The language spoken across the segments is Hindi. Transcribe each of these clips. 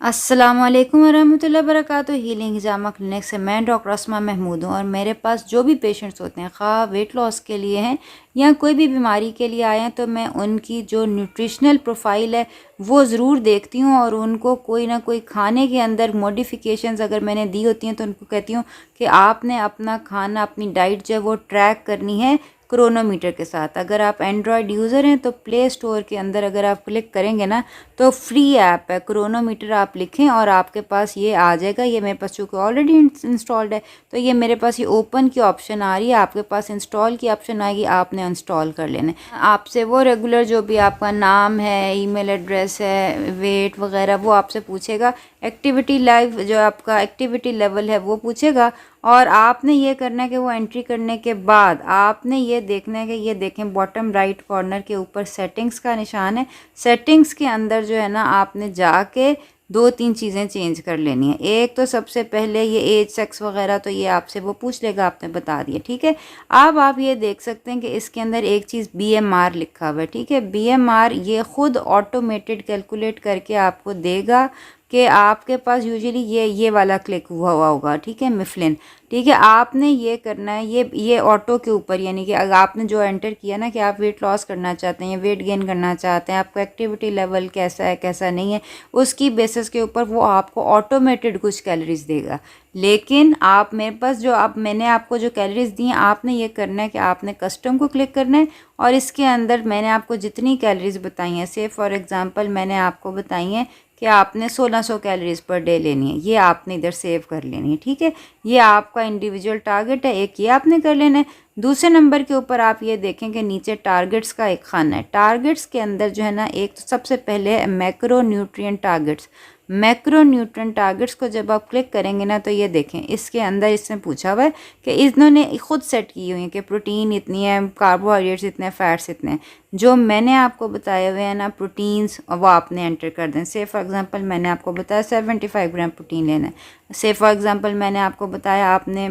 अस्सलामुअलैकुम वरहमतुल्लाहि वबरकातुहू। हीलिंग हिजामा क्लिनिक से मैं डॉक्टर अस्मा महमूद हूँ और मेरे पास जो भी पेशेंट्स होते हैं खा वेट लॉस के लिए हैं या कोई भी बीमारी के लिए आए हैं तो मैं उनकी जो न्यूट्रिशनल प्रोफाइल है वो ज़रूर देखती हूँ और उनको कोई ना कोई खाने के अंदर मॉडिफिकेशंस अगर मैंने दी होती हैं तो उनको कहती हूँ कि आपने अपना खाना अपनी डाइट जो है वो ट्रैक करनी है क्रोनोमीटर के साथ। अगर आप एंड्रॉयड यूज़र हैं तो प्ले स्टोर के अंदर अगर आप क्लिक करेंगे ना तो फ्री ऐप है क्रोनोमीटर, आप लिखें और आपके पास ये आ जाएगा। ये मेरे पास चूँकि ऑलरेडी इंस्टॉल्ड है तो ये मेरे पास ये ओपन की ऑप्शन आ रही है, आपके पास इंस्टॉल की ऑप्शन आएगी, आपने इंस्टॉल कर लेना है। आपसे वो रेगुलर जो भी आपका नाम है, ईमेल एड्रेस है, वेट वगैरह वो आपसे पूछेगा, एक्टिविटी लाइव जो आपका एक्टिविटी लेवल है वो पूछेगा और आपने ये करना है कि वो एंट्री करने के बाद आपने ये देखना है कि ये देखें बॉटम राइट कॉर्नर के ऊपर सेटिंग्स का निशान है। सेटिंग्स के अंदर जो है ना आपने जाके दो तीन चीज़ें चेंज कर लेनी है। एक तो सबसे पहले ये एज सेक्स वगैरह तो ये आपसे वो पूछ लेगा, आपने बता दिया, ठीक है। अब आप ये देख सकते हैं कि इसके अंदर एक चीज़ BMR लिखा हुआ है, ठीक है। BMR ये ख़ुद ऑटोमेटेड कैलकुलेट करके आपको देगा कि आपके पास यूजुअली ये वाला क्लिक हुआ होगा, ठीक है, मिफलिन, ठीक है। आपने ये करना है ये ऑटो के ऊपर, यानी कि अगर आपने जो एंटर किया ना कि आप वेट लॉस करना चाहते हैं या वेट गेन करना चाहते हैं, आपका एक्टिविटी लेवल कैसा है कैसा नहीं है, उसकी बेसिस के ऊपर वो आपको ऑटोमेटेड कुछ कैलोरीज देगा। लेकिन आप मेरे पास जो आप मैंने आपको जो कैलोरीज दी हैं आपने ये करना है कि आपने कस्टम को क्लिक करना है और इसके अंदर मैंने आपको जितनी कैलोरीज बताई हैं, से फॉर एग्ज़ाम्पल मैंने आपको बताई हैं कि आपने 1600 कैलोरीज पर डे लेनी है, ये आपने इधर सेव कर लेनी है, ठीक है। ये आपका इंडिविजुअल टारगेट है, एक ये आपने कर लेना है। दूसरे नंबर के ऊपर आप ये देखें कि नीचे टारगेट्स का एक खाना है। टारगेट्स के अंदर जो है ना एक तो सबसे पहले है macro nutrient targets. Macro nutrient targets को जब आप क्लिक करेंगे ना तो ये देखें इसके अंदर इसमें पूछा हुआ है कि इन्होंने खुद सेट की हुई है कि प्रोटीन इतनी है, कार्बोहाइड्रेट्स इतने हैं, फैट्स इतने हैं। जो मैंने आपको बताए हुए हैं ना प्रोटीन्स वो आपने एंटर कर दें। से फॉर एग्जांपल मैंने आपको बताया 75 ग्राम प्रोटीन लेना है। से फॉर एग्जांपल मैंने आपको बताया आपने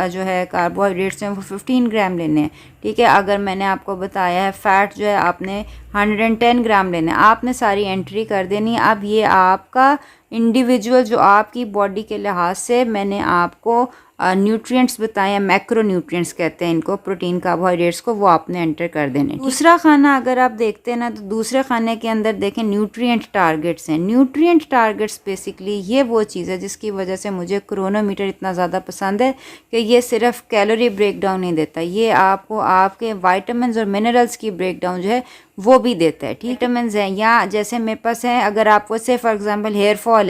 जो है कार्बोहाइड्रेट्स हैं वो 15 ग्राम लेने हैं, ठीक है। अगर मैंने आपको बताया है फ़ैट जो है आपने 110 ग्राम लेना है, आपने सारी एंट्री कर देनी है। अब ये आपका इंडिविजुअल जो आपकी बॉडी के लिहाज से मैंने आपको न्यूट्रिएंट्स बताएं, मैक्रो न्यूट्रिएंट्स कहते हैं इनको, प्रोटीन कार्बोहाइड्रेट्स को, वो आपने एंटर कर देने। दूसरा खाना अगर आप देखते हैं ना तो दूसरे खाने के अंदर देखें न्यूट्रिएंट टारगेट्स हैं। न्यूट्रिएंट टारगेट्स बेसिकली ये वो चीज़ है जिसकी वजह से मुझे क्रोनोमीटर इतना ज़्यादा पसंद है कि ये सिर्फ कैलोरी ब्रेक डाउन नहीं देता, ये आपको आपके वाइटामिन और मिनरल्स की ब्रेक डाउन जो है वो भी देता है, ठीक। विटामिन्स हैं या जैसे मेरे पास है, अगर आपको से फॉर एग्जांपल हेयर फॉल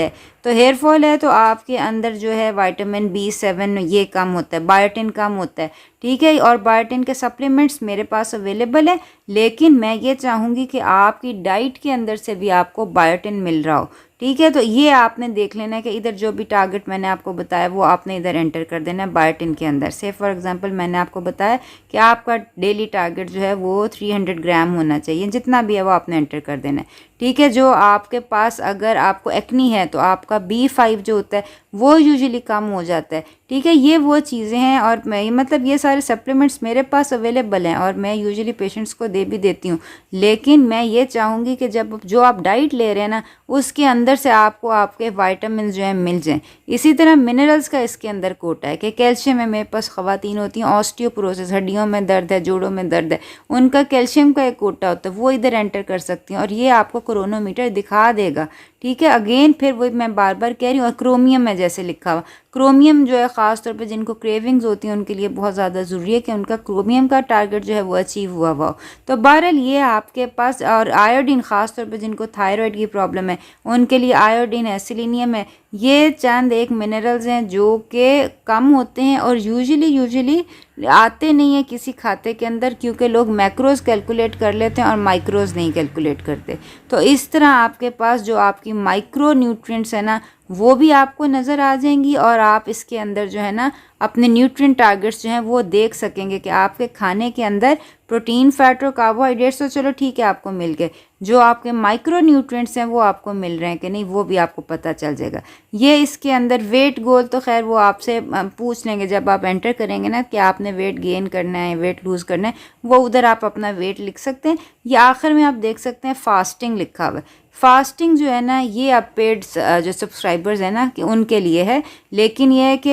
है तो आपके अंदर जो है विटामिन B7 ये कम होता है, बायोटिन कम होता है, ठीक है। और बायोटिन के सप्लीमेंट्स मेरे पास अवेलेबल है, लेकिन मैं ये चाहूँगी कि आपकी डाइट के अंदर से भी आपको बायोटिन मिल रहा हो, ठीक है। तो ये आपने देख लेना है कि इधर जो भी टारगेट मैंने आपको बताया वो आपने इधर एंटर कर देना है बायोटिन के अंदर। से फॉर एग्जांपल मैंने आपको बताया कि आपका डेली टारगेट जो है वो 300 ग्राम होना चाहिए, जितना भी है वो आपने एंटर कर देना है, ठीक है। जो आपके पास अगर आपको एक्नी है तो आपका B5 जो होता है वो यूजुअली कम हो जाता है, ठीक है। ये वो चीज़ें हैं और मैं मतलब ये सारे सप्लीमेंट्स मेरे पास अवेलेबल हैं और मैं यूजुअली पेशेंट्स को दे भी देती हूँ। लेकिन मैं ये चाहूँगी कि जब जो आप डाइट ले रहे हैं ना उसके अंदर से आपको आपके वाइटामिन जो है मिल जाएं। इसी तरह मिनरल्स का इसके अंदर कोटा है कि कैल्शियम है, मेरे पास ख़वातीन होती हैं ऑस्टियोपोरोसिस, हड्डियों में दर्द है, जोड़ों में दर्द है, उनका कैल्शियम का एक कोटा होता है, वो इधर एंटर कर सकती हैं और ये आपको क्रोनोमीटर दिखा देगा, ठीक है। अगेन फिर वही मैं बार बार कह रही हूँ, और क्रोमियम है जैसे लिखा हुआ, क्रोमियम जो है ख़ास तौर पे जिनको क्रेविंग्स होती हैं उनके लिए बहुत ज़्यादा ज़रूरी है कि उनका क्रोमियम का टारगेट जो है वो अचीव हुआ हो। तो बहरहाल ये आपके पास, और आयोडीन ख़ास तौर पे जिनको थायराइड की प्रॉब्लम है उनके लिए आयोडीन है, सेलेनियम है, ये चंद एक मिनरल्स हैं जो कि कम होते हैं और यूजुअली आते नहीं है किसी खाते के अंदर, क्योंकि लोग मैक्रोज कैलकुलेट कर लेते हैं और माइक्रोज नहीं कैलकुलेट करते। तो इस तरह आपके पास जो आपकी माइक्रो न्यूट्रिएंट्स है ना वो भी आपको नज़र आ जाएंगी और आप इसके अंदर जो है ना अपने न्यूट्रिएंट टारगेट्स जो हैं वो देख सकेंगे कि आपके खाने के अंदर प्रोटीन, फैट और कार्बोहाइड्रेट्स तो चलो ठीक है आपको मिल गए, जो आपके माइक्रो न्यूट्रिएंट्स हैं वो आपको मिल रहे हैं कि नहीं वो भी आपको पता चल जाएगा। ये इसके अंदर वेट गोल तो खैर वो आपसे पूछ लेंगे जब आप एंटर करेंगे ना कि आपने वेट गेन करना है, वेट लूज़ करना है, वो उधर आप अपना वेट लिख सकते हैं। या आखिर में आप देख सकते हैं फास्टिंग लिखा हुआ है फास्टिंग जो है ना ये अब पेड जो सब्सक्राइबर्स हैं ना कि उनके लिए है, लेकिन ये है कि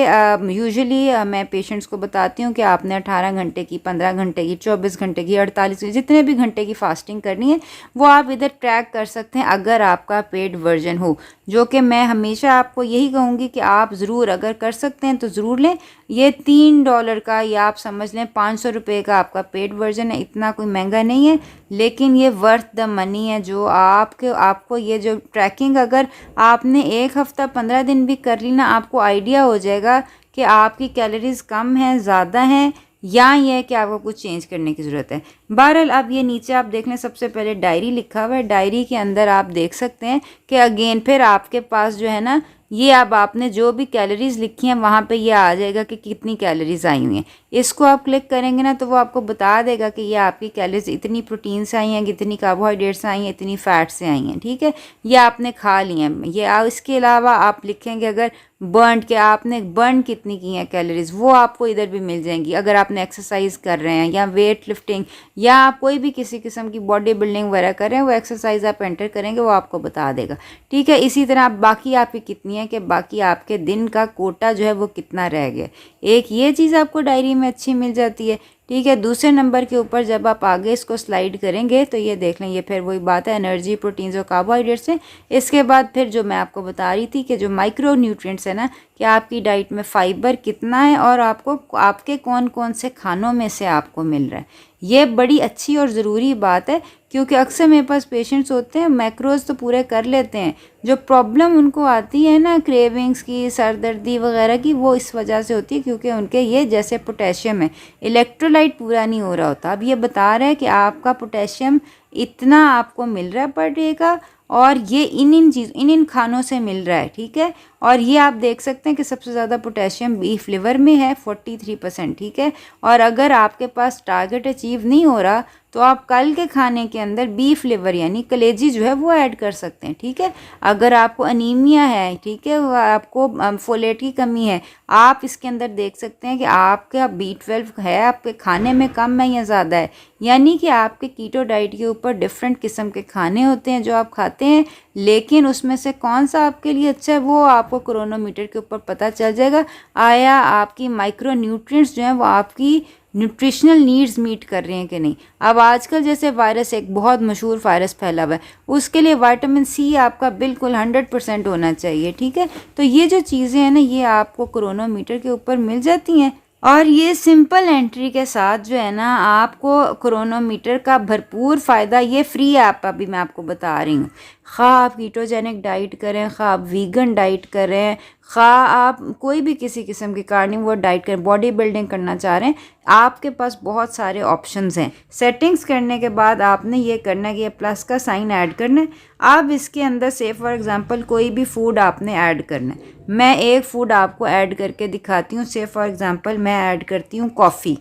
यूजुअली मैं पेशेंट्स को बताती हूँ कि आपने 18 घंटे की, 15 घंटे की, 24 घंटे की, 48 जितने भी घंटे की फास्टिंग करनी है वो आप इधर ट्रैक कर सकते हैं अगर आपका पेड वर्जन हो, जो कि मैं हमेशा आपको यही कहूँगी कि आप ज़रूर अगर कर सकते हैं तो ज़रूर लें। ये $3 का या आप समझ लें 500 रुपये का आपका पेड वर्जन है, इतना कोई महंगा नहीं है, लेकिन ये वर्थ द मनी है। जो आपको ये जो ट्रैकिंग अगर आपने 1 हफ्ता 15 दिन भी कर ली ना, आपको आइडिया हो जाएगा कि आपकी कैलोरीज कम हैं, ज़्यादा हैं, या ये है कि आपको कुछ चेंज करने की ज़रूरत है। बहरहाल अब ये नीचे आप देख लें, सबसे पहले डायरी लिखा हुआ है, डायरी के अंदर आप देख सकते हैं कि अगेन फिर आपके पास जो है ना ये अब आपने जो भी कैलोरीज लिखी हैं वहाँ पे ये आ जाएगा कि कितनी कैलोरीज आई हुई हैं। इसको आप क्लिक करेंगे ना तो वो आपको बता देगा कि ये आपकी कैलोरीज इतनी प्रोटीन से आई हैं, इतनी कार्बोहाइड्रेट से आई हैं, इतनी फैट से आई हैं, ठीक है, ये आपने खा ली हैं। ये इसके अलावा आप लिखेंगे अगर बर्न के आपने बर्न कितनी की हैं कैलोरीज, वो आपको इधर भी मिल जाएंगी। अगर आपने एक्सरसाइज कर रहे हैं या वेट लिफ्टिंग या आप कोई भी किसी किस्म की बॉडी बिल्डिंग वगैरह कर रहे हैं, वो एक्सरसाइज आप एंटर करेंगे वो आपको बता देगा, ठीक है। इसी तरह बाकी आपकी कितनी है कि बाकी आपके दिन का कोटा जो है वो कितना रह गया, एक ये चीज़ आपको डायरी में अच्छी मिल जाती है, ठीक है। दूसरे नंबर के ऊपर जब आप आगे इसको स्लाइड करेंगे तो ये देख लें, ये फिर वही बात है एनर्जी, प्रोटीन्स और कार्बोहाइड्रेट्स हैं। इसके बाद फिर जो मैं आपको बता रही थी कि जो माइक्रो न्यूट्रिएंट्स है ना, कि आपकी डाइट में फाइबर कितना है और आपको आपके कौन कौन से खानों में से आपको मिल रहा है, ये बड़ी अच्छी और ज़रूरी बात है। क्योंकि अक्सर मेरे पास पेशेंट्स होते हैं मैक्रोज तो पूरे कर लेते हैं, जो प्रॉब्लम उनको आती है ना क्रेविंग्स की, सरदर्दी वगैरह की, वो इस वजह से होती है क्योंकि उनके ये जैसे पोटेशियम है, इलेक्ट्रोलाइट पूरा नहीं हो रहा होता। अब ये बता रहा है कि आपका पोटेशियम इतना आपको मिल रहा है पर डे का, और ये इन खानों से मिल रहा है, ठीक है। और ये आप देख सकते हैं कि सबसे ज़्यादा पोटेशियम बीफ लिवर में है 43%, ठीक है। और अगर आपके पास टारगेट अचीव नहीं हो रहा तो आप कल के खाने के अंदर बीफ लिवर यानी कलेजी जो है वो ऐड कर सकते हैं, ठीक है। अगर आपको अनीमिया है, ठीक है, आपको फोलेट की कमी है, आप इसके अंदर देख सकते हैं कि आपका B12 है आपके खाने में कम है या ज़्यादा है, यानी कि आपके कीटो डाइट के ऊपर डिफरेंट किस्म के खाने होते हैं जो आप खाते हैं, लेकिन उसमें से कौन सा आपके लिए अच्छा है वो आपको क्रोनोमीटर के ऊपर पता चल जाएगा। आया आपकी माइक्रो न्यूट्रिएंट्स जो हैं वो आपकी न्यूट्रिशनल नीड्स मीट कर रहे हैं कि नहीं। अब आजकल जैसे वायरस, एक बहुत मशहूर वायरस फैला हुआ है, उसके लिए विटामिन सी आपका बिल्कुल 100% होना चाहिए, ठीक है। तो ये जो चीज़ें हैं ना ये आपको क्रोनोमीटर के ऊपर मिल जाती हैं, और ये सिंपल एंट्री के साथ जो है ना आपको क्रोनोमीटर का भरपूर फ़ायदा, ये फ्री ऐप अभी मैं आपको बता रही हूँ। खा आप कीटोजेनिक डाइट करें, खा आप वीगन डाइट करें, खा आप कोई भी किसी किस्म की कार्निवोर डाइट करें, बॉडी बिल्डिंग करना चाह रहे हैं, आपके पास बहुत सारे ऑप्शंस हैं। सेटिंग्स करने के बाद आपने ये करना है कि ये प्लस का साइन ऐड करना है। अब इसके अंदर से फॉर एग्जांपल कोई भी फूड आपने ऐड करना है, मैं एक फ़ूड आपको ऐड करके दिखाती हूँ। से फॉर एग्जांपल मैं ऐड करती हूँ कॉफ़ी,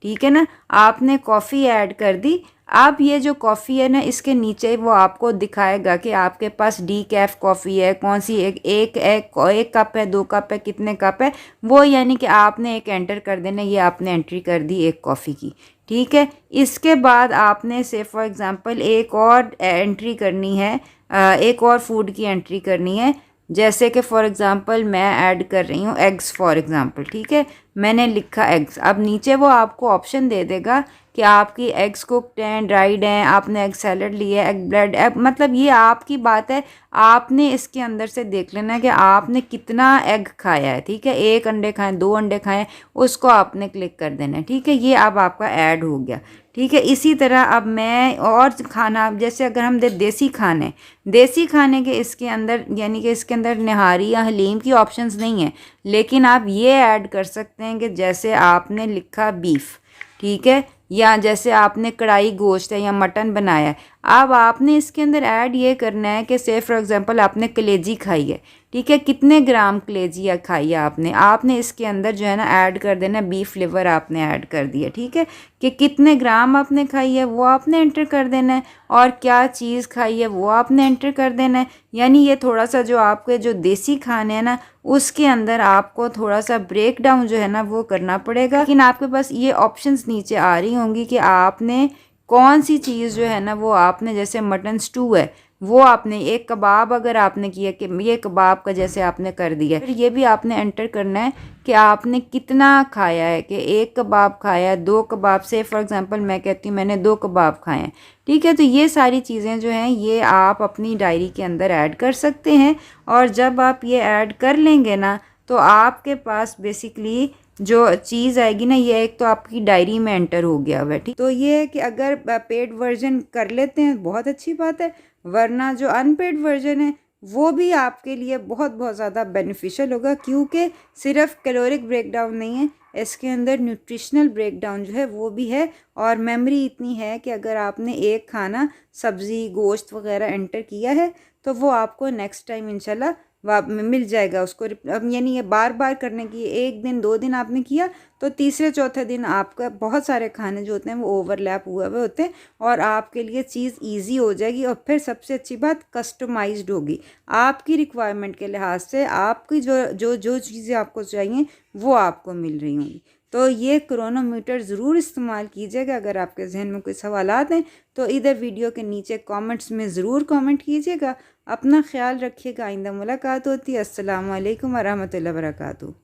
ठीक है ना। आपने कॉफ़ी ऐड कर दी। अब ये जो कॉफ़ी है ना इसके नीचे वो आपको दिखाएगा कि आपके पास डीकैफ कॉफ़ी है कौन सी, एक कप है, 2 कप है, कितने कप है वो, यानी कि आपने एक एंटर कर देना, ये आपने एंट्री कर दी एक कॉफ़ी की, ठीक है। इसके बाद आपने से फॉर एग्ज़ाम्पल एक और एंट्री करनी है, एक और फूड की एंट्री करनी है, जैसे कि फॉर एग्ज़ाम्पल मैं ऐड कर रही हूँ एग्स फॉर एग्ज़ाम्पल, ठीक है। मैंने लिखा एग्स। अब नीचे वो आपको ऑप्शन दे देगा कि आपकी एग्स कुकड हैं, ड्राइड हैं, आपने एग सैलड लिया है, एग ब्रेड, मतलब ये आपकी बात है। आपने इसके अंदर से देख लेना है कि आपने कितना एग खाया है, ठीक है। 1 अंडे खाएं, 2 अंडे खाएं, उसको आपने क्लिक कर देना है, ठीक है। ये अब आपका ऐड हो गया, ठीक है। इसी तरह अब मैं और खाना, जैसे अगर हम देसी खाने के इसके अंदर, यानी कि इसके अंदर निहारी या हलीम की ऑप्शंस नहीं है, लेकिन आप ये ऐड कर सकते हैं कि जैसे आपने लिखा बीफ, ठीक है, या जैसे आपने कढ़ाई गोश्त है या मटन बनाया है, अब आपने इसके अंदर ऐड ये करना है कि से फॉर एग्जांपल आपने कलेजी खाई है, ठीक है, कितने ग्राम कलेजी खाई है आपने इसके अंदर जो है ना ऐड कर देना। बीफ लिवर आपने ऐड कर दिया, ठीक है, कि कितने ग्राम आपने खाई है वो आपने एंटर कर देना है, और क्या चीज़ खाई है वो आपने एंटर कर देना है। यानी ये थोड़ा सा जो आपके जो देसी खाने हैं ना उसके अंदर आपको थोड़ा सा ब्रेक डाउन जो है ना वो करना पड़ेगा। लेकिन आपके पास ये ऑप्शंस नीचे आ रही होंगी कि आपने कौन सी चीज़ जो है ना वो आपने, जैसे मटन स्टू है वो आपने एक कबाब अगर आपने किया कि ये कबाब का जैसे आपने कर दिया, फिर ये भी आपने एंटर करना है कि आपने कितना खाया है, कि एक कबाब खाया, दो कबाब से फॉर एग्जांपल मैं कहती हूँ मैंने 2 कबाब खाए हैं, ठीक है। तो ये सारी चीज़ें जो हैं ये आप अपनी डायरी के अंदर ऐड कर सकते हैं। और जब आप ये ऐड कर लेंगे ना तो आपके पास बेसिकली जो चीज़ आएगी ना, ये एक तो आपकी डायरी में एंटर हो गया हुआ है, ठीक। तो ये है कि अगर पेड वर्जन कर लेते हैं बहुत अच्छी बात है, वरना जो अनपेड वर्जन है वो भी आपके लिए बहुत बहुत ज़्यादा बेनिफिशियल होगा, क्योंकि सिर्फ कैलोरिक ब्रेकडाउन नहीं है, इसके अंदर न्यूट्रिशनल ब्रेकडाउन जो है वो भी है। और मेमोरी इतनी है कि अगर आपने एक खाना सब्ज़ी गोश्त वगैरह एंटर किया है तो वो आपको नेक्स्ट टाइम इंशाल्लाह मिल जाएगा उसको। अब यानी ये बार बार करने की, एक दिन 2 दिन आपने किया तो तीसरे चौथे दिन आपका बहुत सारे खाने जो होते हैं वो ओवरलैप हुए हुए होते हैं और आपके लिए चीज़ इजी हो जाएगी। और फिर सबसे अच्छी बात कस्टमाइज्ड होगी आपकी रिक्वायरमेंट के लिहाज से, आपकी जो जो जो चीज़ें आपको चाहिए वो आपको मिल रही होंगी। तो ये क्रोनोमीटर ज़रूर इस्तेमाल कीजिएगा। अगर आपके जहन में कोई सवालात हैं तो इधर वीडियो के नीचे कमेंट्स में ज़रूर कमेंट कीजिएगा। अपना ख्याल रखिएगा। आइंदा मुलाकात होती है। अस्सलाम वालेकुम वरहमतुल्लाहि वबरकातुहू।